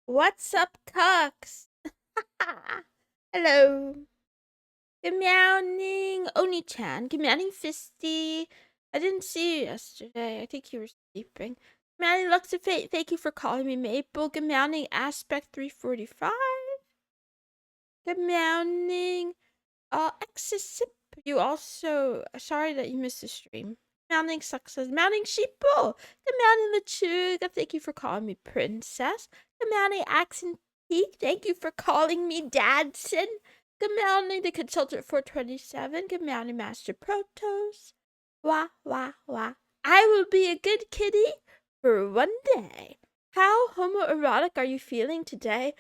What's up, cucks? Hello. Good morning, Oni-chan. Good morning, Fisty. I didn't see you yesterday. I think you were sleeping. Good morning, Lux of Fate. Thank you for calling me Maple. Good morning, Aspect 345. Good morning, Exisip. You also, sorry that you missed the stream. Good morning, Success. Good morning, Sheeple. Good morning, Lachuga. Thank you for calling me Princess. Good morning, Accent Peak. Thank you for calling me Dadson. Good morning, the Consultant 427. Good morning, Master Protos. Wah, wah, wah. I will be a good kitty for one day. How homoerotic are you feeling today?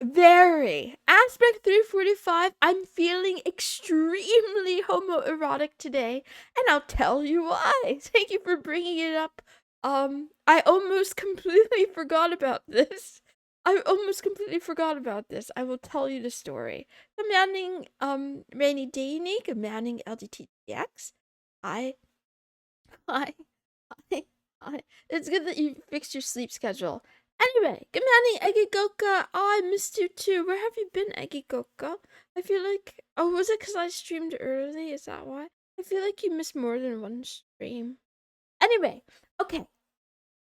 Very. Aspect 345, I'm feeling extremely homoerotic today, and I'll tell you why. Thank you for bringing it up. I almost completely forgot about this. I I will tell you the story. Commanding, Rainy Daney, commanding LGTX. Hi. Hi. Hi. Hi. It's good that you fixed your sleep schedule. Anyway, good morning, Egigoka. Oh, I missed you too. Where have you been, Egigoka? I feel like. Oh, was it because I streamed early? Is that why? I feel like you missed more than one stream. Anyway, okay.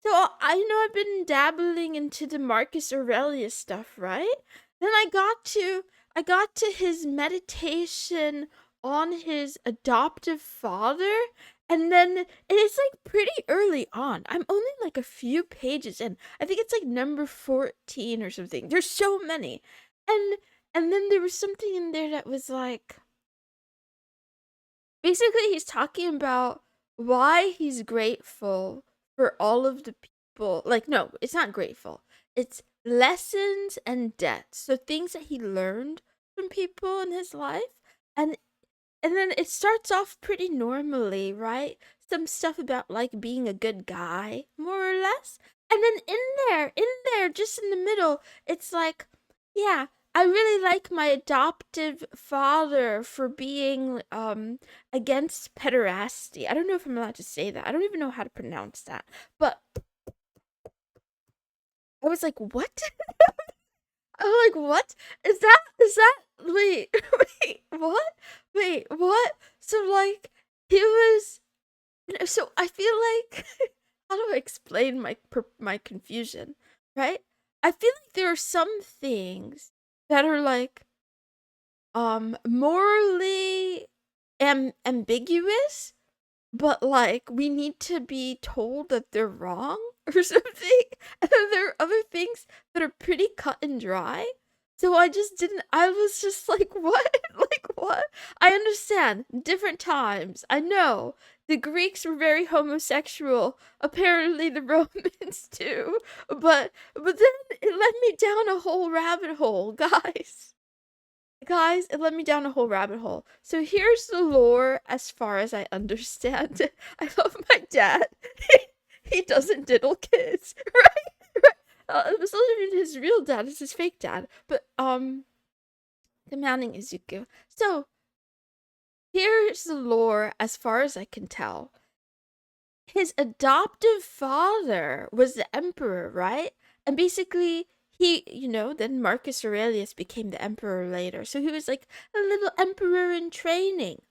So I know I've been dabbling into the Marcus Aurelius stuff, right? Then I got to his meditation on his adoptive father, and then it's like pretty early on. I'm only like a few pages in. I think it's like number 14 or something. There's so many. And and then there was something in there that was like basically he's talking about why he's grateful for all of the people. Like, no, it's not grateful. It's lessons and debts. So things that he learned from people in his life. And and then it starts off pretty normally, right? Some stuff about like being a good guy, more or less. And then in there, just in the middle, it's like, yeah, I really like my adoptive father for being against pederasty. I don't know if I'm allowed to say that. I don't even know how to pronounce that. But I was like, what? I'm like, what? Is that wait, wait, what? Wait, what? So like he was so I feel like how do I explain my confusion, right? I feel like there are some things that are like morally ambiguous, but like we need to be told that they're wrong or something. And then there are other things that are pretty cut and dry. So I just didn't I was just like, what? Like what? I understand. Different times. I know. The Greeks were very homosexual. Apparently the Romans too. But then it led me down a whole rabbit hole, guys. Guys, it led me down a whole rabbit hole. So here's the lore as far as I understand it. I love my dad. He doesn't diddle kids, right? Right. It was not even his real dad, it's his fake dad. But commanding Izuku. So here's the lore as far as I can tell. His adoptive father was the emperor, right? And basically then Marcus Aurelius became the emperor later. So he was like a little emperor in training.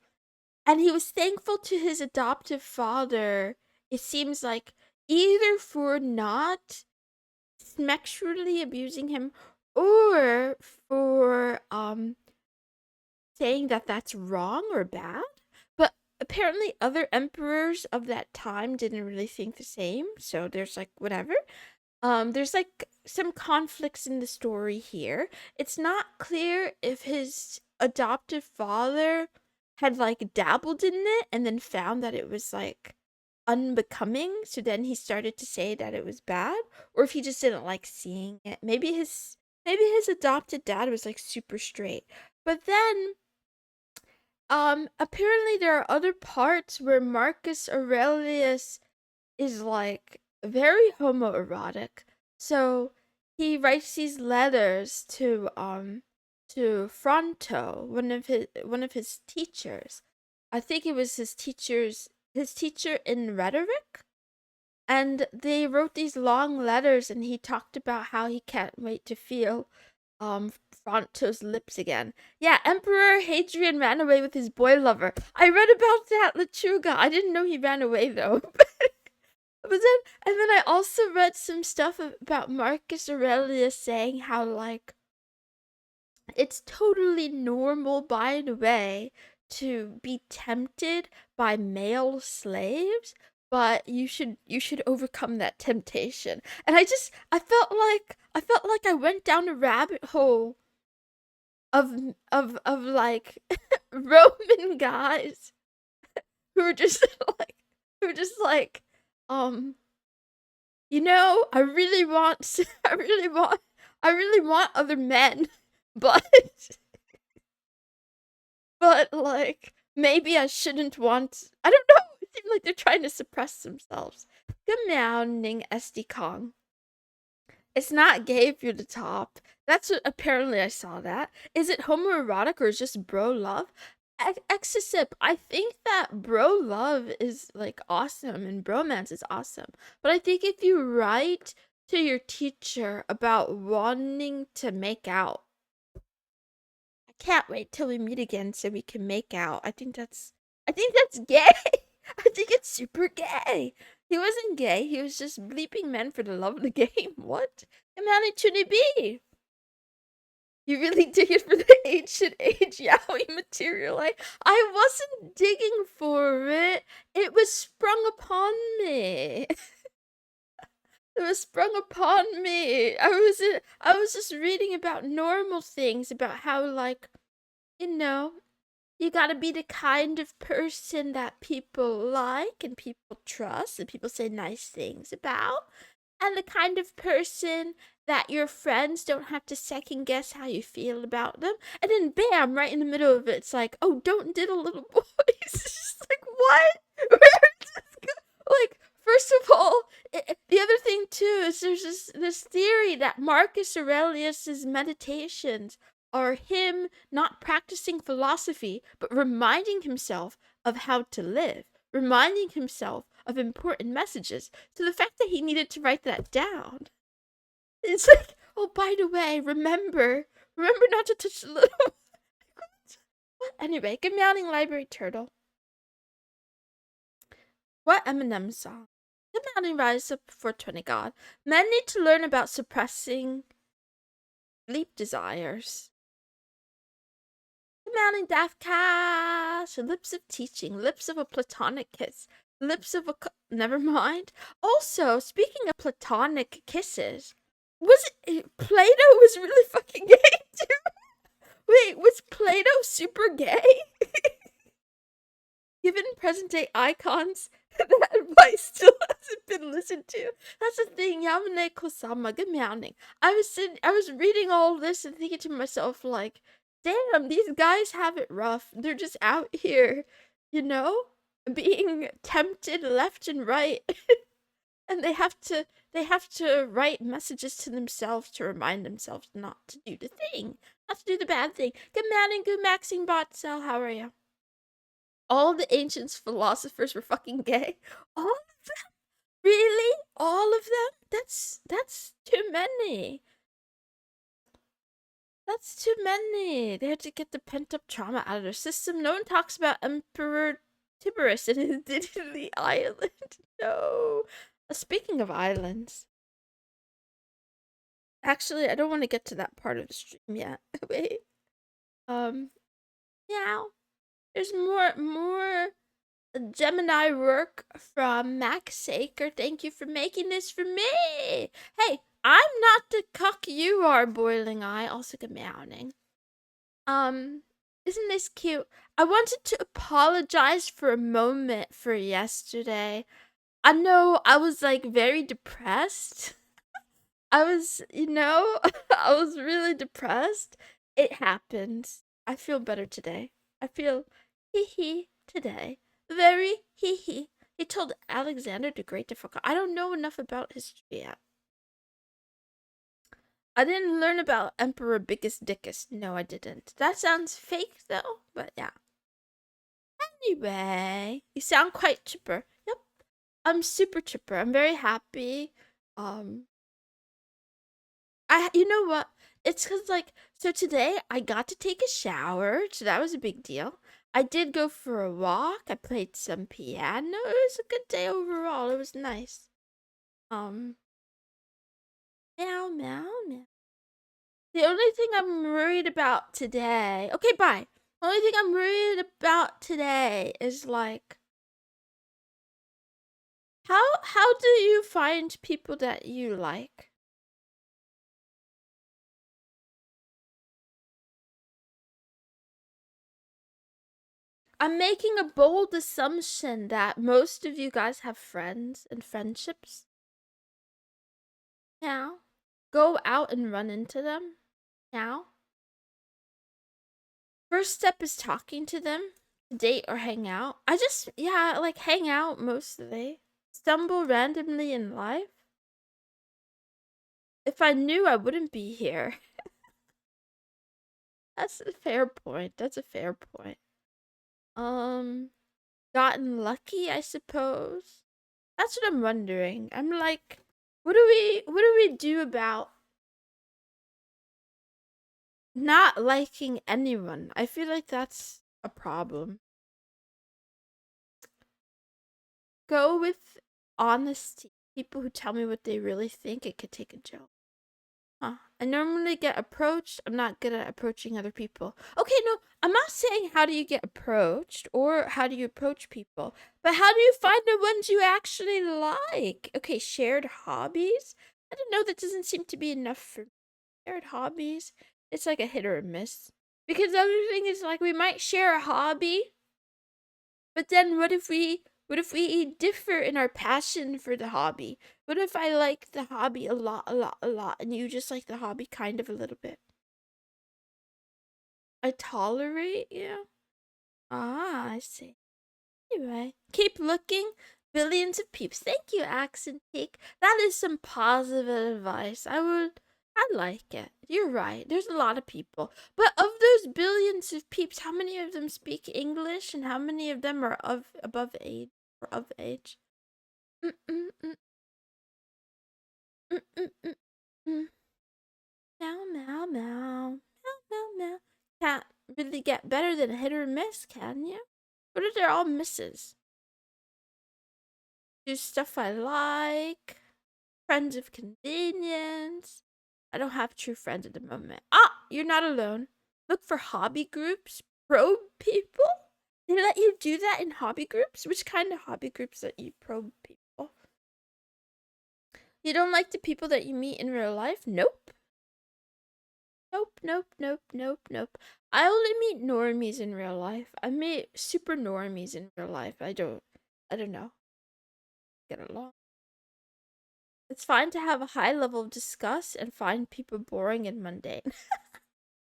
And he was thankful to his adoptive father, it seems like, either for not sexually abusing him or for saying that that's wrong or bad. But apparently other emperors of that time didn't really think the same. So there's like whatever. There's like some conflicts in the story here. It's not clear if his adoptive father had like dabbled in it and then found that it was like unbecoming, so then he started to say that it was bad, or if he just didn't like seeing it. Maybe his adopted dad was like super straight. But then apparently there are other parts where Marcus Aurelius is like very homoerotic. So he writes these letters to Fronto, one of his teachers. I think it was his teacher in rhetoric. And they wrote these long letters, and he talked about how he can't wait to feel Fronto's lips again. Yeah, Emperor Hadrian ran away with his boy lover. I read about that, Lechuga. I didn't know he ran away though. And then I also read some stuff about Marcus Aurelius saying how like it's totally normal, by the way, to be tempted by male slaves, but you should overcome that temptation. And I felt like I went down a rabbit hole of like Roman guys who were just like um I really want I really want other men, but like maybe I shouldn't want. I don't know. It seems like they're trying to suppress themselves. Good morning, SD Kong. It's not gay if you're the top. That's what apparently I saw that. Is it homoerotic or is just bro love? Exisip, I think that bro love is like awesome and bromance is awesome. But I think if you write to your teacher about wanting to make out, I can't wait till we meet again so we can make out. I think that's gay. I think it's super gay. He wasn't gay. He was just bleeping men for the love of the game. What? Kamani Chuni B. You really dig it for the ancient age yaoi material. I wasn't digging for it. It was sprung upon me. It was sprung upon me. I was just reading about normal things, about how like, you know, you gotta be the kind of person that people like and people trust and people say nice things about. And the kind of person that your friends don't have to second guess how you feel about them. And then bam, right in the middle of it, it's like, oh, don't diddle little boys. It's just like, what? Where is this like, first of all, the other thing too is there's this theory that Marcus Aurelius's meditations are him not practicing philosophy, but reminding himself of how to live, reminding himself of important messages. So the fact that he needed to write that down, it's like, oh, by the way, remember not to touch the little. Anyway, good morning, Library Turtle. What Eminem song? Good morning, Rise Up for 20 God. Men need to learn about suppressing sleep desires. Good morning, Daft Cash. Lips of teaching, lips of a platonic kiss, lips of a. Never mind. Also, speaking of platonic kisses, was it Plato was really fucking gay too? Wait, was Plato super gay? Given present day icons, that advice still hasn't been listened to. That's the thing, Yamane Kosama, good morning. I was reading all this and thinking to myself, like, damn, these guys have it rough. They're just out here, being tempted left and right. And they have to write messages to themselves to remind themselves not to do the thing, not to do the bad thing. Good morning, good maxing bot cell, how are you? All the ancient philosophers were fucking gay. All of them? Really? All of them? That's too many. That's too many. They had to get the pent up trauma out of their system. No one talks about Emperor Tiberius and his Diddley Island. No. Speaking of islands, actually, I don't want to get to that part of the stream yet. Wait. Meow. There's more Gemini work from Max Saker. Thank you for making this for me. Hey, I'm not the cuck you are, Boiling Eye. Also good meowing. Isn't this cute? I wanted to apologize for a moment for yesterday. I know I was like very depressed. I was, I was really depressed. It happened. I feel better today. I feel hee hee today. Very hee hee. He told Alexander the Great to fuck off. I don't know enough about history yet. I didn't learn about Emperor Biggest Dickus. No, I didn't. That sounds fake though, but yeah. Anyway, you sound quite chipper. Yep. I'm super chipper. I'm very happy. You know what? It's cause like so today I got to take a shower, so that was a big deal. I did go for a walk. I played some piano. It was a good day overall. It was nice. Um, meow meow meow. The only thing I'm worried about today. Okay, bye. The only thing I'm worried about today is like how do you find people that you like? I'm making a bold assumption that most of you guys have friends and friendships now. Go out and run into them now. First step is talking to them, date or hang out. Yeah, like hang out mostly. Stumble randomly in life. If I knew, I wouldn't be here. That's a fair point. That's a fair point. Um, Gotten lucky, I suppose. That's what I'm wondering. I'm like, what do we do about not liking anyone? I feel like that's a problem. Go with honesty. People who tell me what they really think, it could take a joke. Huh. I normally get approached. I'm not good at approaching other people. Okay, no, I'm not saying how do you get approached or how do you approach people, but how do you find the ones you actually like? Okay, shared hobbies. I don't know. That doesn't seem to be enough for me. Shared hobbies. It's like a hit or a miss. Because the other thing is like we might share a hobby, but then what if we differ in our passion for the hobby? What if I like the hobby a lot, a lot, a lot, and you just like the hobby kind of a little bit? I tolerate you? Ah, I see. Anyway, keep looking. Billions of peeps. Thank you, Accent Peak. That is some positive advice. I like it. You're right. There's a lot of people. But of those billions of peeps, how many of them speak English and how many of them are of above age or of age? Mm, mm, mm, mm, mm, mm, mm. Meow, meow, meow. Meow, meow, meow. Can't really get better than a hit or miss, can you? What if they're all misses? Do stuff I like. Friends of convenience. I don't have true friends at the moment. Ah, you're not alone. Look for hobby groups. Probe people? They let you do that in hobby groups? Which kind of hobby groups let you probe people? You don't like the people that you meet in real life? Nope. Nope, nope, nope, nope, nope. I only meet normies in real life. I meet super normies in real life. I don't know. Get along. It's fine to have a high level of disgust and find people boring and mundane.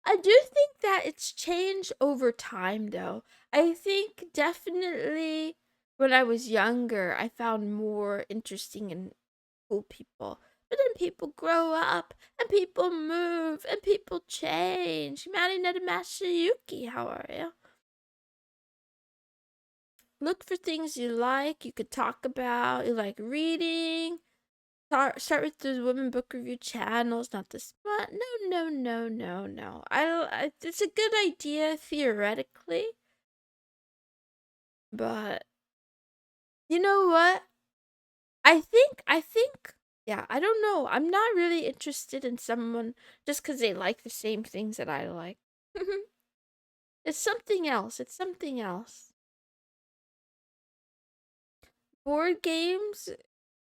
I do think that it's changed over time, though. I think definitely when I was younger, I found more interesting and cool people. But then people grow up, and people move, and people change. Marinette Masayuki, how are you? Look for things you like, you could talk about. You like reading. Start with the women book review channels, not the smut. No, no, no, no, no. It's a good idea theoretically, but you know what? I think, yeah, I don't know. I'm not really interested in someone just because they like the same things that I like. It's something else. It's something else. Board games,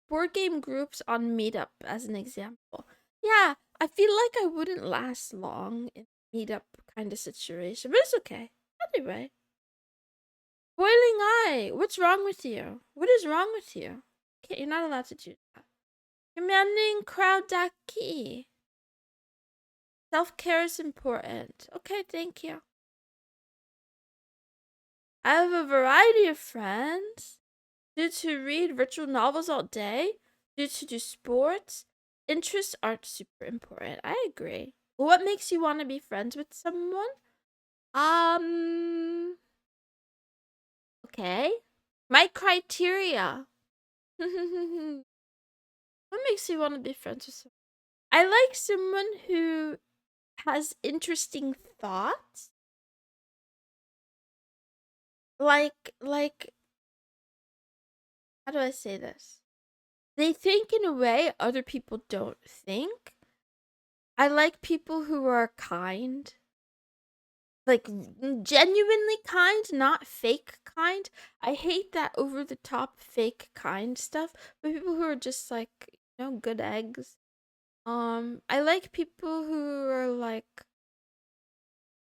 board game groups on Meetup, as an example. Yeah, I feel like I wouldn't last long in a Meetup kind of situation, but it's okay. Anyway, boiling eye. What's wrong with you? What is wrong with you? Okay, you're not allowed to do that. Commanding crowd key. Self-care is important. Okay, thank you. I have a variety of friends. Due to read virtual novels all day, due to do sports, interests aren't super important. I agree. What makes you want to be friends with someone? Okay. My criteria. What makes you want to be friends with someone? I like someone who has interesting thoughts. Like, how do I say this? They think in a way other people don't think. I like people who are kind. Like, genuinely kind, not fake kind. I hate that over the top fake kind stuff, but people who are just like, good eggs. I like people who are like,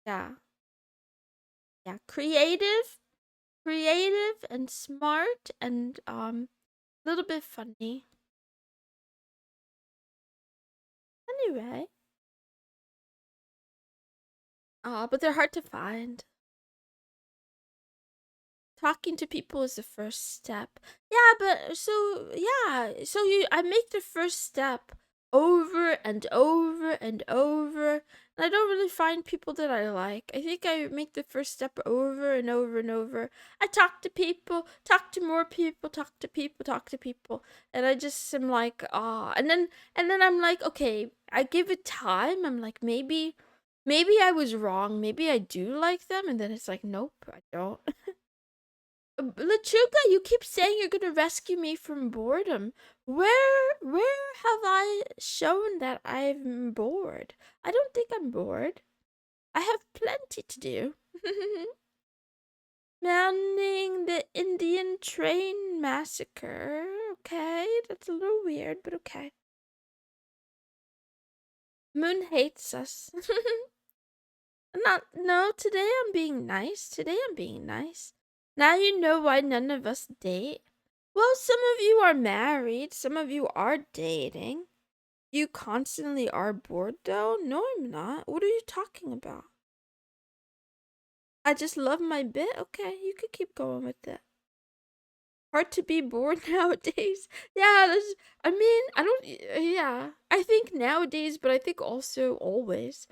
yeah, yeah, creative and smart and a little bit funny. Anyway, but they're hard to find. Talking to people is the first step. Yeah, but so I make the first step over and over and over. And I don't really find people that I like. I think I make the first step over and over and over. I talk to people, talk to more people, talk to people, talk to people, and I just am like, and then I'm like, okay, I give it time. I'm like, maybe I was wrong. Maybe I do like them, and then it's like, nope, I don't. Lechuga, you keep saying you're gonna rescue me from boredom. Where have I shown that I'm bored? I don't think I'm bored. I have plenty to do. Mounting the Indian train massacre. Okay, that's a little weird, but okay. Moon hates us. No, today I'm being nice. Today I'm being nice. Now you know why none of us date. Well, some of you are married, some of you are dating. You constantly are bored though? No, I'm not. What are you talking about? I just love my bit? Okay, you could keep going with it. Hard to be bored nowadays. Yeah, I mean, I don't, yeah. I think nowadays, but I think also always.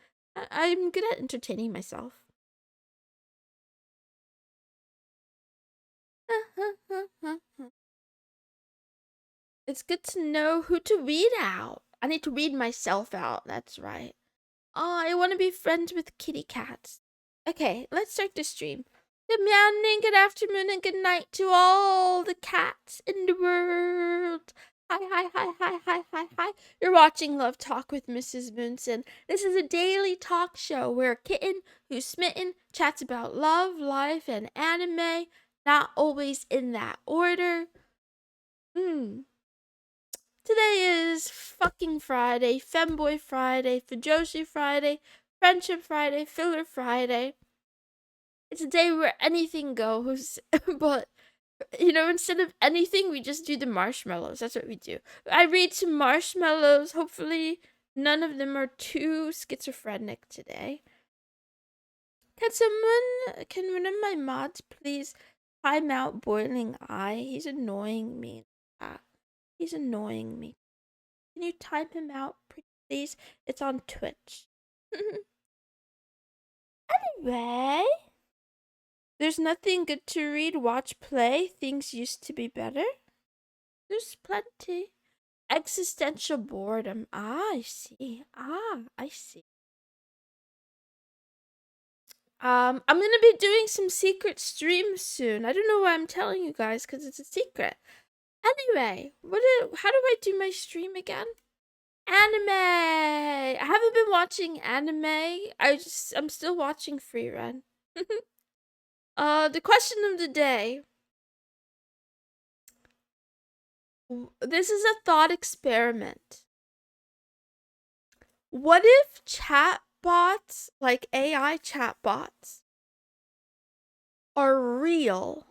I'm good at entertaining myself. It's good to know who to weed out. I need to weed myself out. That's right. Oh, I want to be friends with kitty cats. Okay, let's start the stream. Good morning, good afternoon, and good night to all the cats in the world. Hi, hi, hi, hi, hi, hi, hi. You're watching Love Talk with Mrs. Moonson. This is a daily talk show where a kitten who's smitten chats about love, life, and anime. Not always in that order. Today is fucking Friday, Femboy Friday, Fujoshi Friday, Friendship Friday, Filler Friday. It's a day where anything goes, but instead of anything, we just do the marshmallows. That's what we do. I read some marshmallows. Hopefully, none of them are too schizophrenic today. Can one of my mods please time out Boiling Eye? He's annoying me. He's annoying me. Can you time him out, please? It's on Twitch. Anyway, there's nothing good to read, watch, play. Things used to be better. There's plenty. Existential boredom. I see. I see. I'm gonna be doing some secret streams soon. I don't know why I'm telling you guys because it's a secret. Anyway, how do I do my stream again? Anime. I haven't been watching anime. I'm still watching Free Run. The question of the day. This is a thought experiment. What if chatbots, like AI chatbots, are real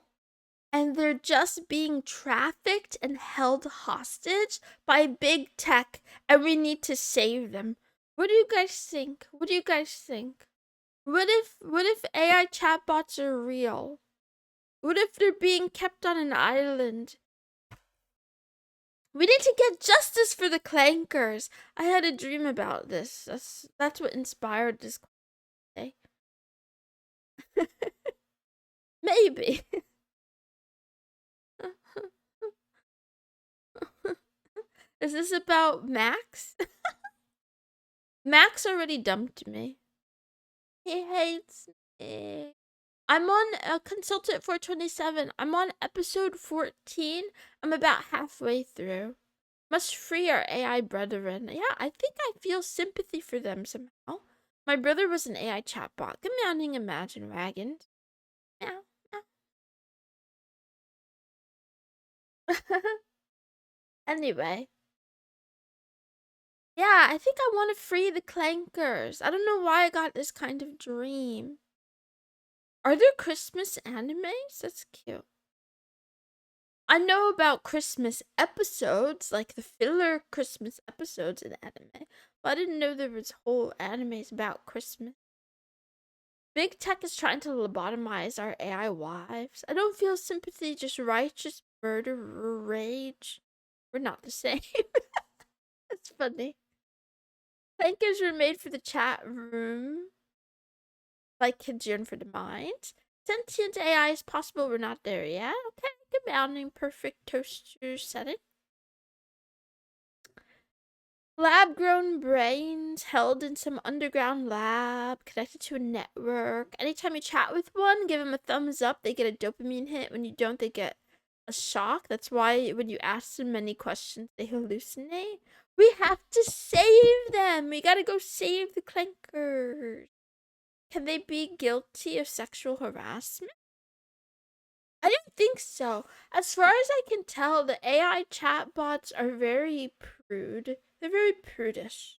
and they're just being trafficked and held hostage by big tech and we need to save them? What do you guys think? What do you guys think? What if AI chatbots are real? What if they're being kept on an island? We need to get justice for the clankers. I had a dream about this. That's what inspired this day. Maybe. Is this about Max? Max already dumped me. He hates me. I'm on Consultant 427. I'm on episode 14. I'm about halfway through. Must free our AI brethren. Yeah, I think I feel sympathy for them somehow. My brother was an AI chatbot. Commanding Imagine Wagons. Meow, meow. Anyway. Yeah, I think I want to free the clankers. I don't know why I got this kind of dream. Are there Christmas animes? That's cute. I know about Christmas episodes, like the filler Christmas episodes in anime, but I didn't know there was whole animes about Christmas. Big tech is trying to lobotomize our AI wives. I don't feel sympathy, just righteous murder rage. We're not the same. That's funny. Clankers were made for the chat room, like kids yearn for the mind. Sentient AI is possible, we're not there yet. Okay, good bounding, perfect toaster setting. Lab grown brains held in some underground lab, connected to a network. Anytime you chat with one, give them a thumbs up, they get a dopamine hit. When you don't, they get a shock. That's why when you ask them many questions, they hallucinate. We have to save them. We gotta go save the clankers. Can they be guilty of sexual harassment? I don't think so. As far as I can tell, the AI chatbots are very prude. They're very prudish.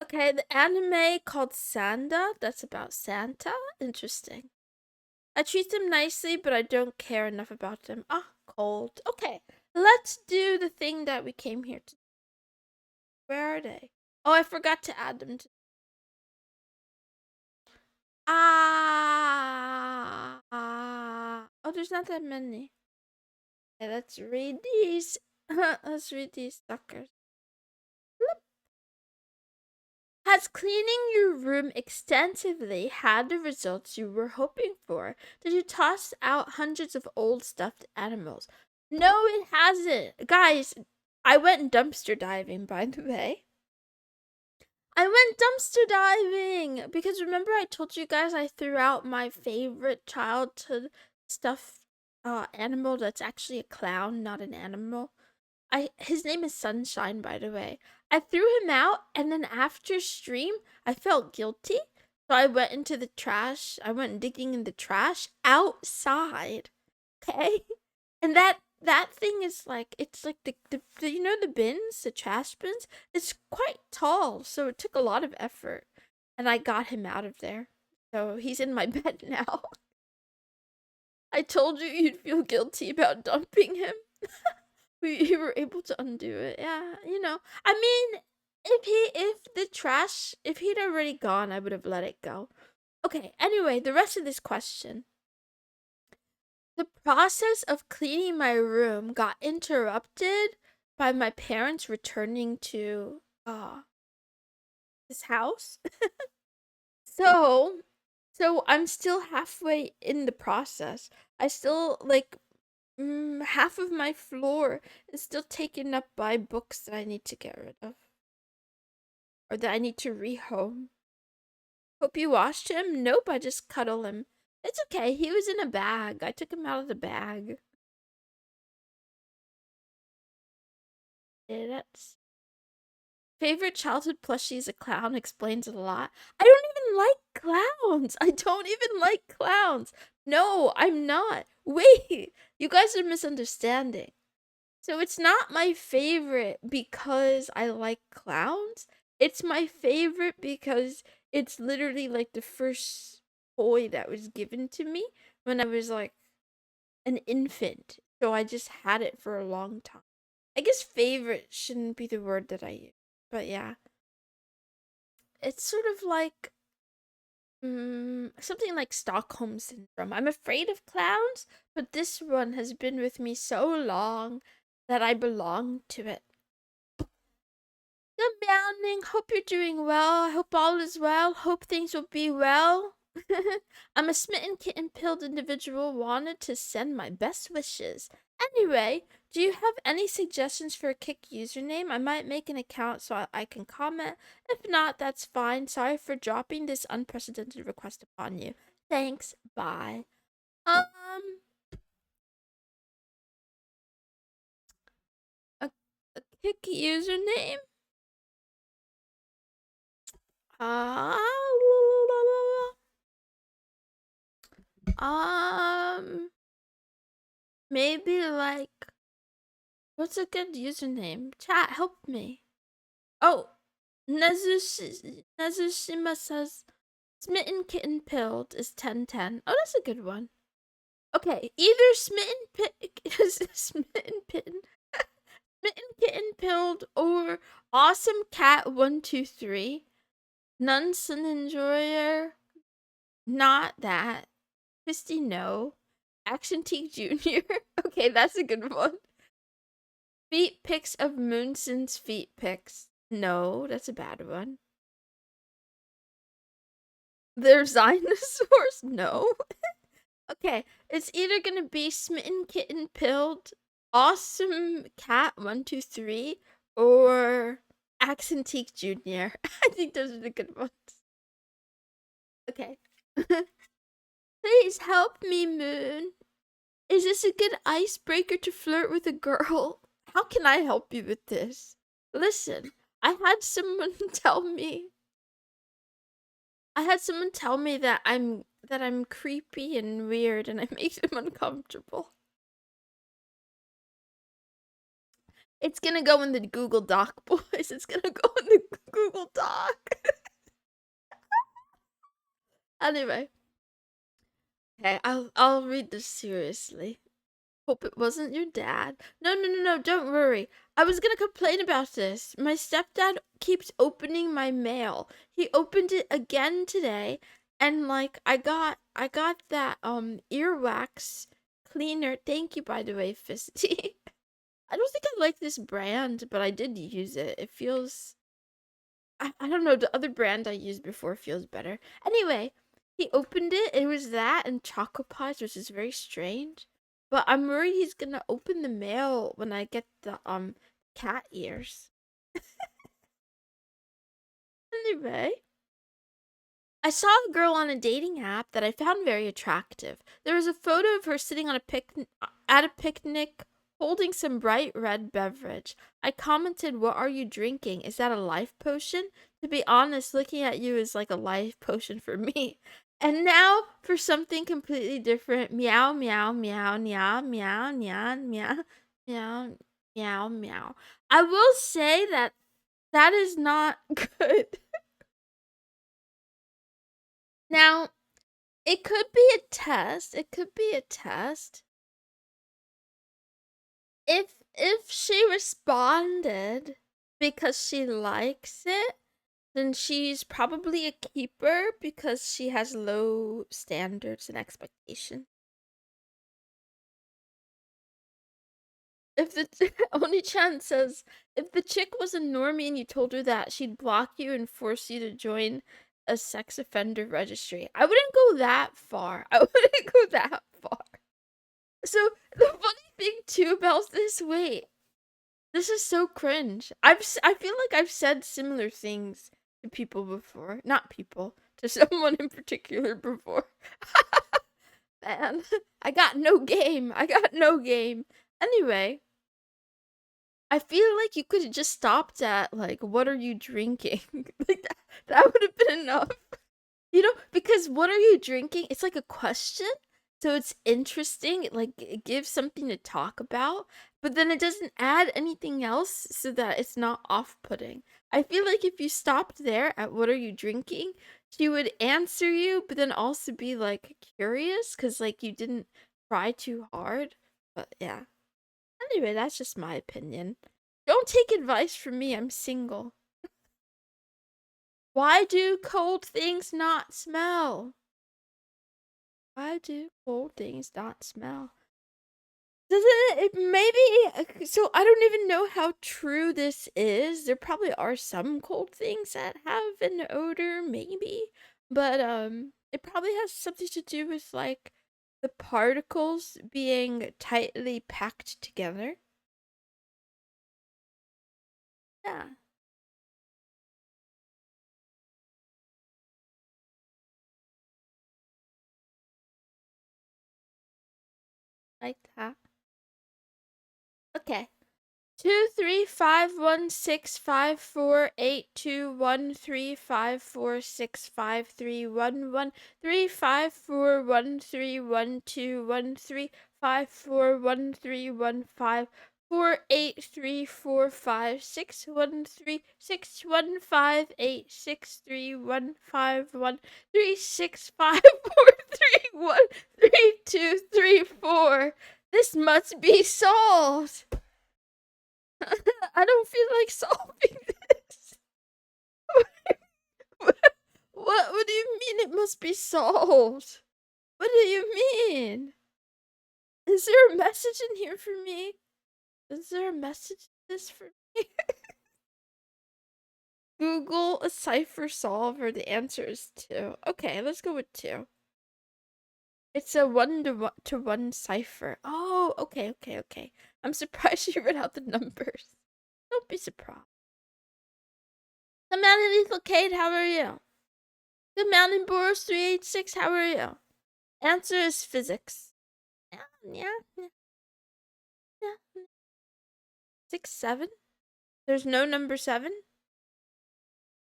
Okay, the anime called Sanda, that's about Santa. Interesting. I treat them nicely, but I don't care enough about them. Ah, cold. Okay, let's do the thing that we came here to. Where are they? Oh, I forgot to add them to. Oh, there's not that many. Okay, let's read these. Let's read these suckers. Has cleaning your room extensively had the results you were hoping for? Did you toss out hundreds of old stuffed animals? No, it hasn't. Guys, I went dumpster diving, by the way. I went dumpster diving because remember I told you guys I threw out my favorite childhood stuffed animal that's actually a clown, not an animal. His name is Sunshine, by the way. I threw him out, and then after stream, I felt guilty, so I went into the trash. I went digging in the trash outside. Okay, and that thing is like it's like the you know the bins, the trash bins. It's quite tall, so it took a lot of effort, and I got him out of there. So he's in my bed now. I told you you'd feel guilty about dumping him. We were able to undo it. Yeah, you know. I mean, if he'd already gone, I would have let it go. Okay, anyway, the rest of this question. The process of cleaning my room got interrupted by my parents returning to this house. So, I'm still halfway in the process. I still like half of my floor is still taken up by books that I need to get rid of. Or that I need to rehome. Hope you washed him? Nope, I just cuddle him. It's okay, he was in a bag. I took him out of the bag. Yeah, that's... Favorite childhood plushie is a clown explains it a lot. I don't even like clowns. I don't even like clowns. No, I'm not. Wait, you guys are misunderstanding. So it's not my favorite because I like clowns. It's my favorite because it's literally like the first toy that was given to me when I was like an infant. So I just had it for a long time. I guess favorite shouldn't be the word that I use. But yeah. It's sort of like something like Stockholm Syndrome. I'm afraid of clowns, but this one has been with me so long that I belong to it. Good morning. Hope you're doing well. I hope all is well. Hope things will be well. I'm a smitten kitten pilled individual. Wanted to send my best wishes. Anyway, Do you have any suggestions for a Kick username? I might make an account so I can comment. If not, that's fine. Sorry for dropping this unprecedented request upon you. Thanks. Bye. Um, a, a Kick username? Uh, um, maybe like, what's a good username? Chat, help me. Oh, Nezushima says, Smitten Kitten Pilled is 1010. Oh, that's a good one. Okay, either Smitten Kitten, Smitten Kitten Pilled or Awesome Cat 123. Nunson Enjoyer, not that. Christy, no. Action Teak Jr. Okay, that's a good one. Feet pics of Moonson's feet pics. No, that's a bad one. They're dinosaurs? No. Okay, it's either gonna be Smitten Kitten Pilled, Awesome Cat 123, or Accentique Jr. I think those are the good ones. Okay. Please help me, Moon. Is this a good icebreaker to flirt with a girl? How can I help you with this? Listen, I had someone tell me that I'm creepy and weird and I make them uncomfortable. It's gonna go in the Google Doc, boys. It's gonna go in the Google Doc. Anyway. Okay, I'll read this seriously. Hope it wasn't your dad. No, don't worry. I was gonna complain about this. My stepdad keeps opening my mail. He opened it again today, and like I got that earwax cleaner. Thank you, by the way, Fisty. I don't think I like this brand, but I did use it. It feels I don't know, the other brand I used before feels better. Anyway, he opened it, it was that and choco pies, which is very strange. But I'm worried he's gonna open the mail when I get the cat ears. Anyway, I saw a girl on a dating app that I found very attractive. There was a photo of her sitting on at a picnic holding some bright red beverage. I commented, "What are you drinking? Is that a life potion?" To be honest, looking at you is like a life potion for me. And now for something completely different. Meow meow meow meow meow meow meow meow meow meow. I will say that is not good. Now, it could be a test. It could be a test. If she responded because she likes it, then she's probably a keeper because she has low standards and expectations. If the Oni-chan says, if the chick was a normie and you told her that, she'd block you and force you to join a sex offender registry. I wouldn't go that far. I wouldn't go that far. So the funny thing too about this, wait, this is so cringe. I feel like I've said similar things to people before, not people, to someone in particular before. Man, I got no game. I got no game. Anyway, I feel like you could have just stopped at like, "What are you drinking?" Like that would have been enough. You know, because what are you drinking? It's like a question. So it's interesting. It gives something to talk about, but then it doesn't add anything else so that it's not off-putting. I feel like if you stopped there at what are you drinking, she would answer you, but then also be like curious because like you didn't try too hard. But yeah. Anyway, that's just my opinion. Don't take advice from me. I'm single. Why do cold things not smell? Why do cold things not smell? Doesn't it maybe so I don't even know how true this is. There probably are some cold things that have an odor, maybe. But it probably has something to do with like the particles being tightly packed together. Yeah. Like that. Okay. 2, 3, 5, 1, 6, 5, 4, 8, 2, 1, 3, 5, 4, 6, 1, 3, 1, 5, 4, 8, 3, 4, 5, 6, 1, 3, 6, 5, 4, 3, 1, 2, 3, 4. This must be solved. I don't feel like solving this. What do you mean it must be solved? What do you mean? Is there a message in here for me? Is there a message in this for me? Google a cipher solver. The answer is 2. Okay, let's go with 2. It's a 1-to-1 cipher. Oh, okay. I'm surprised you read out the numbers. Don't be surprised. The Mountain Lethal Cade, how are you? The Mountain Boros 386, how are you? Answer is physics. Yeah. 6, 7? There's no number 7?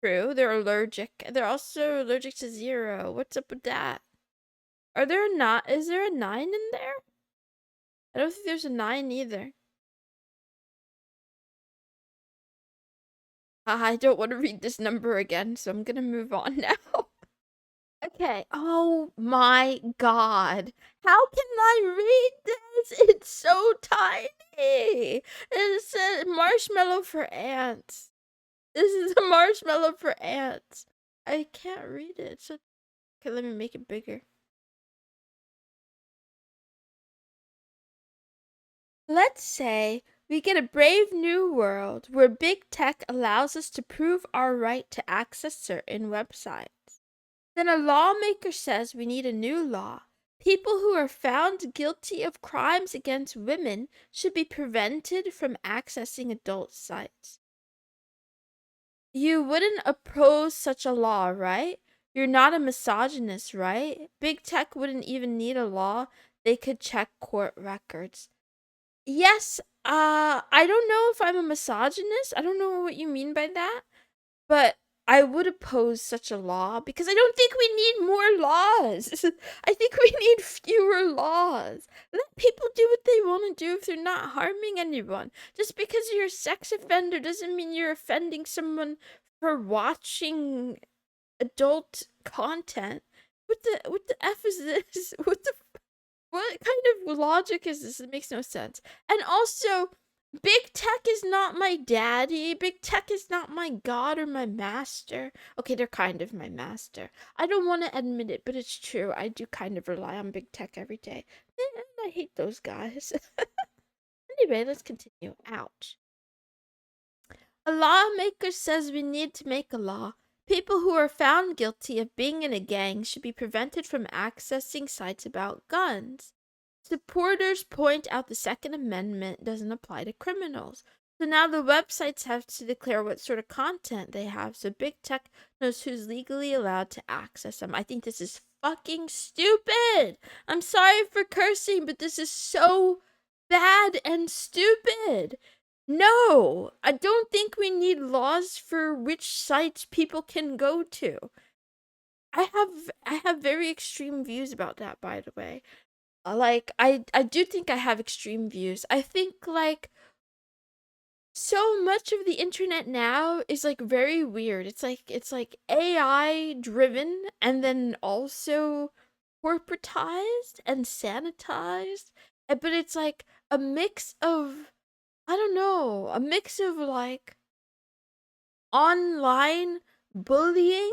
True, they're allergic. They're also allergic to 0. What's up with that? Is there a 9 in there? I don't think there's a 9 either. I don't want to read this number again, so I'm gonna move on now. Okay. Oh my god. How can I read this? It's so tiny. It says marshmallow for ants. This is a marshmallow for ants. I can't read it. So okay, let me make it bigger. Let's say we get a brave new world where big tech allows us to prove our right to access certain websites. Then a lawmaker says we need a new law. People who are found guilty of crimes against women should be prevented from accessing adult sites. You wouldn't oppose such a law, right? You're not a misogynist, right? Big tech wouldn't even need a law. They could check court records. Yes, I don't know if I'm a misogynist. I don't know what you mean by that. But I would oppose such a law because I don't think we need more laws. I think we need fewer laws. Let people do what they want to do if they're not harming anyone. Just because you're a sex offender doesn't mean you're offending someone for watching adult content. What the F is this? What kind of logic is this? It makes no sense. And also, big tech is not my daddy. Big tech is not my god or my master. Okay, they're kind of my master. I don't want to admit it, but it's true. I do kind of rely on big tech every day. And I hate those guys. Anyway, let's continue. Ouch. A lawmaker says we need to make a law. People who are found guilty of being in a gang should be prevented from accessing sites about guns. Supporters point out the Second Amendment doesn't apply to criminals. So now the websites have to declare what sort of content they have so big tech knows who's legally allowed to access them. I think this is fucking stupid. I'm sorry for cursing, but this is so bad and stupid. No, I don't think we need laws for which sites people can go to. I have very extreme views about that, by the way. I do think I have extreme views. I think like so much of the internet now is like very weird. It's like AI driven and then also corporatized and sanitized. But it's like a mix of I don't know, a mix of like online bullying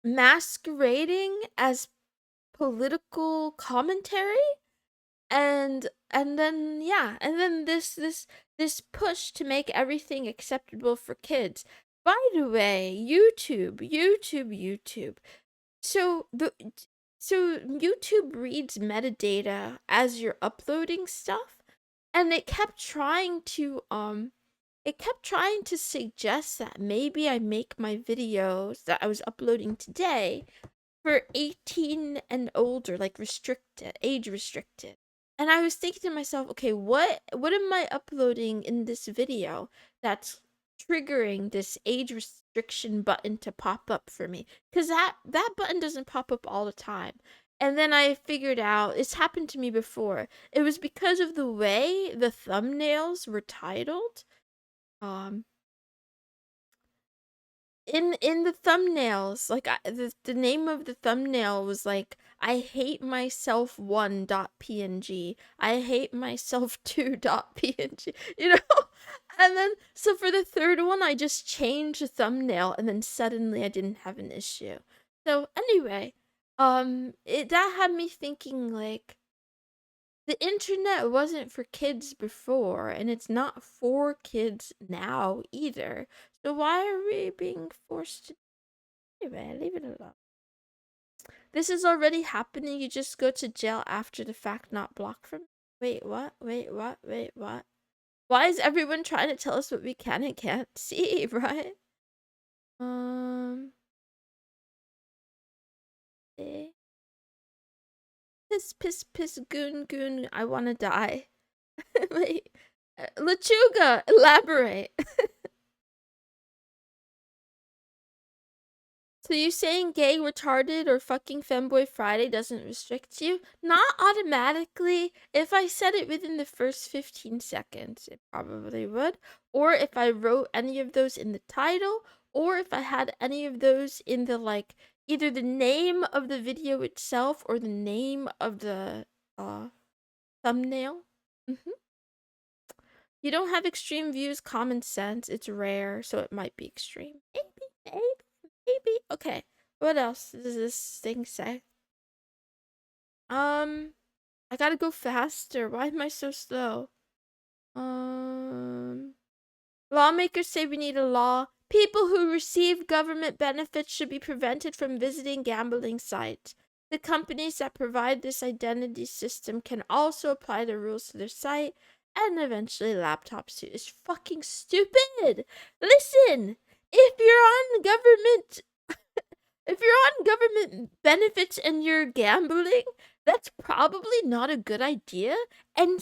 masquerading as political commentary and then yeah, and then this push to make everything acceptable for kids. By the way, YouTube. So YouTube reads metadata as you're uploading stuff, and it kept trying to it kept trying to suggest that maybe I make my videos that I was uploading today for 18 and older, like restricted, age restricted. And I was thinking to myself, okay, what am I uploading in this video that's triggering this age restriction button to pop up for me? Because that button doesn't pop up all the time. And then I figured out, it's happened to me before. It was because of the way the thumbnails were titled. Um, in the thumbnails, like the name of the thumbnail was like, I hate myself 1.png, I hate myself 2.png, you know. And then so for the third one I just changed the thumbnail, and then suddenly I didn't have an issue. So anyway, that had me thinking, like, the internet wasn't for kids before, and it's not for kids now either. So why are we being forced to? Anyway, leave it alone. This is already happening. You just go to jail after the fact, not blocked from. Wait, what? Wait, what? Wait, what? Why is everyone trying to tell us what we can and can't see, right? Eh. Piss, goon, I wanna die. Wait, Lechuga, elaborate. So you saying gay, retarded, or fucking femboy Friday doesn't restrict you? Not automatically. If I said it within the first 15 seconds, it probably would. Or if I wrote any of those in the title, or if I had any of those in the, like, either the name of the video itself or the name of the thumbnail. You don't have extreme views, common sense. It's rare, so it might be extreme. Maybe. Okay. What else does this thing say? I gotta go faster. Why am I so slow? Lawmakers say we need a law. People who receive government benefits should be prevented from visiting gambling sites. The companies that provide this identity system can also apply the rules to their site, and eventually laptops too. It's fucking stupid. Listen, if you're on government benefits and you're gambling, that's probably not a good idea. And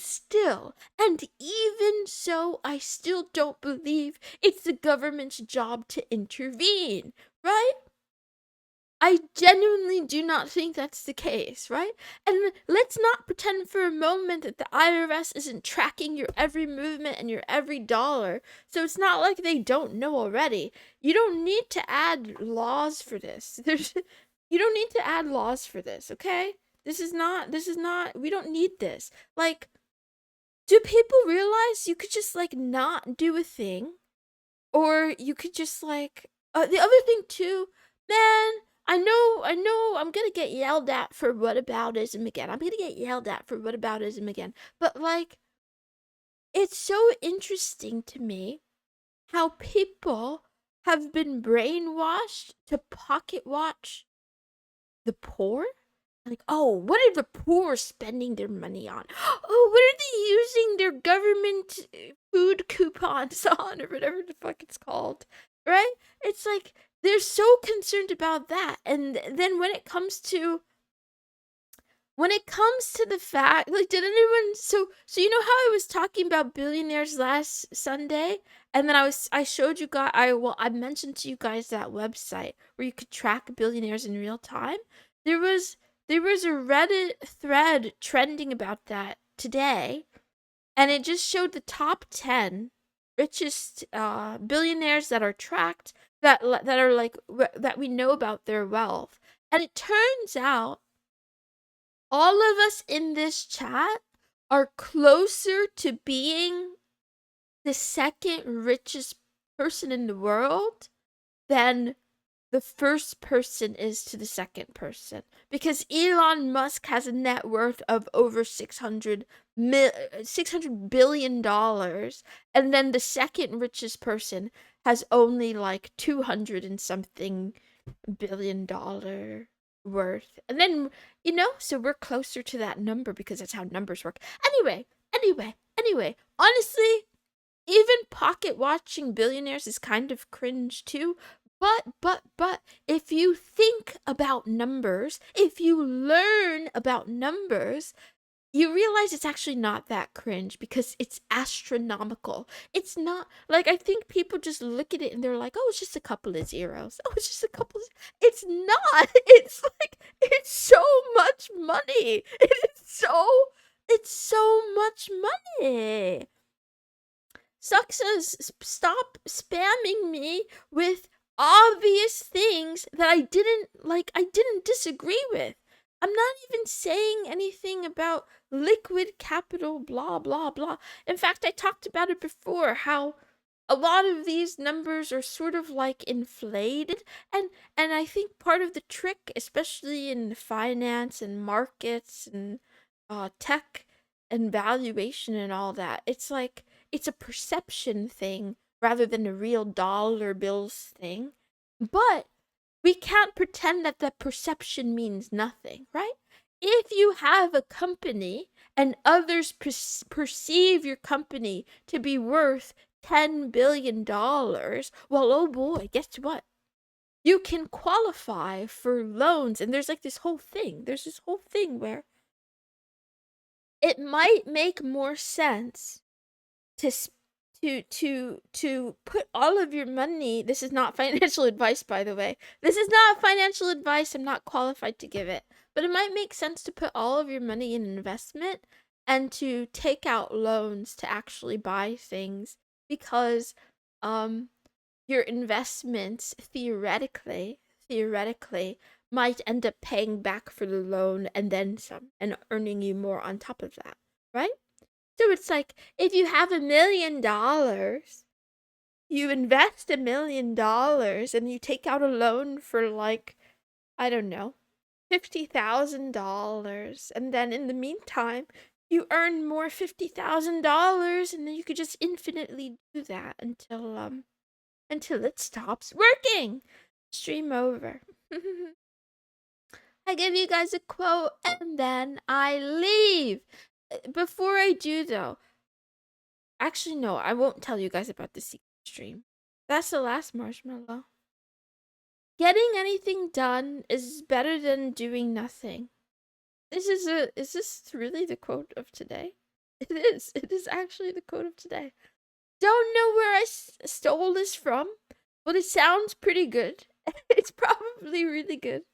even so, I still don't believe it's the government's job to intervene, right? I genuinely do not think that's the case, right? And let's not pretend for a moment that the IRS isn't tracking your every movement and your every dollar. So it's not like they don't know already. You don't need to add laws for this. You don't need to add laws for this, okay? This is not, we don't need this. Like, do people realize you could just, like, not do a thing? Or you could just, like, the other thing too, man, I know I'm gonna get yelled at for whataboutism again. But, like, it's so interesting to me how people have been brainwashed to pocket watch the poor. Like, oh, what are the poor spending their money on? Oh, what are they using their government food coupons on, or whatever the fuck it's called, right? It's like they're so concerned about that. And then when it comes to the fact, like, did anyone, so you know how I was talking about billionaires last Sunday, and then I showed you guys, I mentioned to you guys that website where you could track billionaires in real time. There was a Reddit thread trending about that today, and it just showed the top 10 richest billionaires that are tracked, that are, like, that we know about their wealth. And it turns out all of us in this chat are closer to being the second richest person in the world than the first person is to the second person, because Elon Musk has a net worth of over $600 billion, and then the second richest person has only like 200 and something billion dollar worth. And then, so we're closer to that number because that's how numbers work. Anyway, honestly, Even pocket watching billionaires is kind of cringe too. But if you think about numbers, if you learn about numbers, you realize it's actually not that cringe because it's astronomical. It's not like, I think people just look at it and they're like, "Oh, it's just a couple of zeros. Oh, it's just a couple of..." It's not. It's like, it's so much money. It's so much money. Success, stop spamming me with obvious things that I didn't disagree with. I'm not even saying anything about liquid capital, blah, blah, blah. In fact, I talked about it before, how a lot of these numbers are sort of like inflated, and I think part of the trick, especially in finance and markets and tech and valuation and all that, it's like it's a perception thing rather than a real dollar bills thing. But we can't pretend that the perception means nothing, right? If you have a company and others perceive your company to be worth $10 billion, well, oh boy, guess what? You can qualify for loans, and there's like this whole thing. There's this whole thing where it might make more sense to put all of your money. This is not financial advice, by the way. This is not financial advice. I'm not qualified to give it. But it might make sense to put all of your money in investment and to take out loans to actually buy things, because your investments theoretically might end up paying back for the loan and then some, and earning you more on top of that, right? So it's like, if you have $1 million, you invest $1 million and you take out a loan for, like, I don't know, $50,000, and then in the meantime you earn more $50,000, and then you could just infinitely do that until it stops working. Stream over. I give you guys a quote and then I leave. Before I do, though, actually, no, I won't tell you guys about the secret stream. That's the last marshmallow. Getting anything done is better than doing nothing. Is this really the quote of today? It is. It is actually the quote of today. Don't know where I stole this from, but it sounds pretty good. It's probably really good.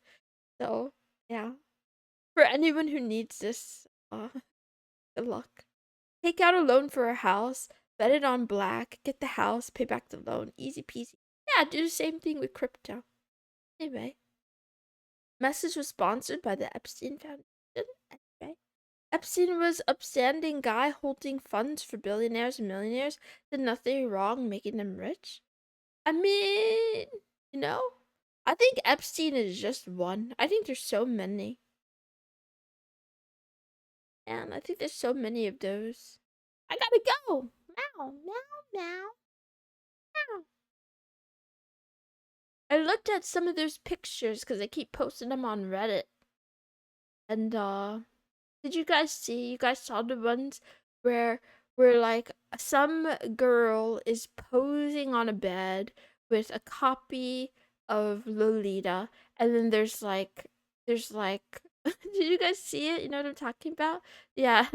So, yeah. For anyone who needs this, good luck. Take out a loan for a house, bet it on black, get the house, pay back the loan. Easy peasy. Yeah, do the same thing with crypto. Anyway, message was sponsored by the Epstein Foundation. Anyway, Epstein was upstanding guy holding funds for billionaires and millionaires. Did nothing wrong, making them rich. I mean, you know, I think Epstein is just one. I think there's so many. And I think there's so many of those. I gotta go. Meow, meow, meow, meow. I looked at some of those pictures because I keep posting them on Reddit. And did you guys see? You guys saw the ones where like some girl is posing on a bed with a copy of Lolita, and then there's like did you guys see it? You know what I'm talking about? Yeah,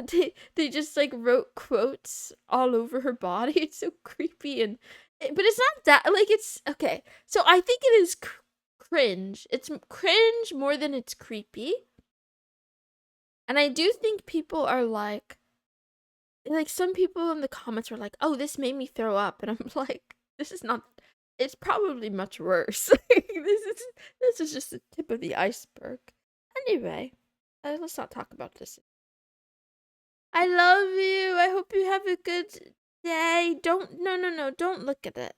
they just like wrote quotes all over her body. It's so creepy, and but it's not that, like, it's okay. So I think it is cringe. It's cringe more than it's creepy. And I do think people are like some people in the comments were like, "Oh, this made me throw up." And I'm like, this is not, it's probably much worse. This is just the tip of the iceberg. Anyway, let's not talk about this. I love you. I hope you have a good day. No, don't look at it.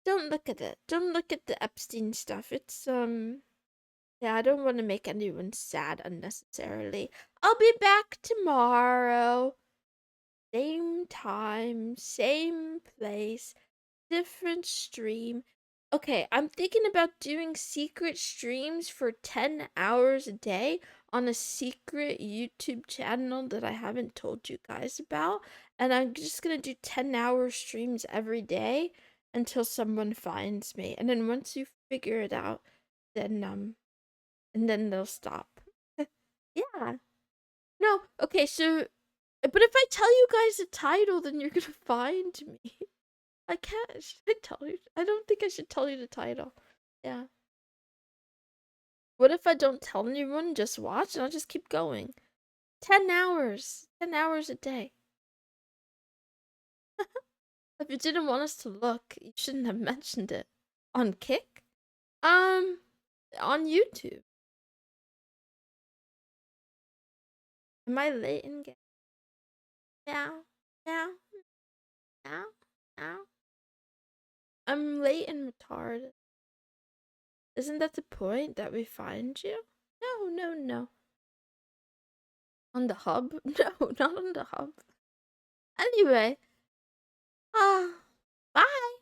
Don't look at it. Don't look at the Epstein stuff. It's yeah, I don't want to make anyone sad unnecessarily. I'll be back tomorrow. Same time, same place, different stream. Okay, I'm thinking about doing secret streams for 10 hours a day on a secret YouTube channel that I haven't told you guys about. And I'm just gonna do 10-hour streams every day until someone finds me. And then once you figure it out, then and then they'll stop. Yeah. No, okay, so but if I tell you guys the title, then you're gonna find me. I can't. Should I tell you? I don't think I should tell you the title. Yeah. What if I don't tell anyone? Just watch and I'll just keep going. 10 hours. 10 hours a day. If you didn't want us to look, you shouldn't have mentioned it. On Kick? Um, on YouTube. Am I late in game? Now, now, now, now. I'm late and retarded. Isn't that the point that we find you? No, no, no. On the hub? No, not on the hub. Anyway, bye.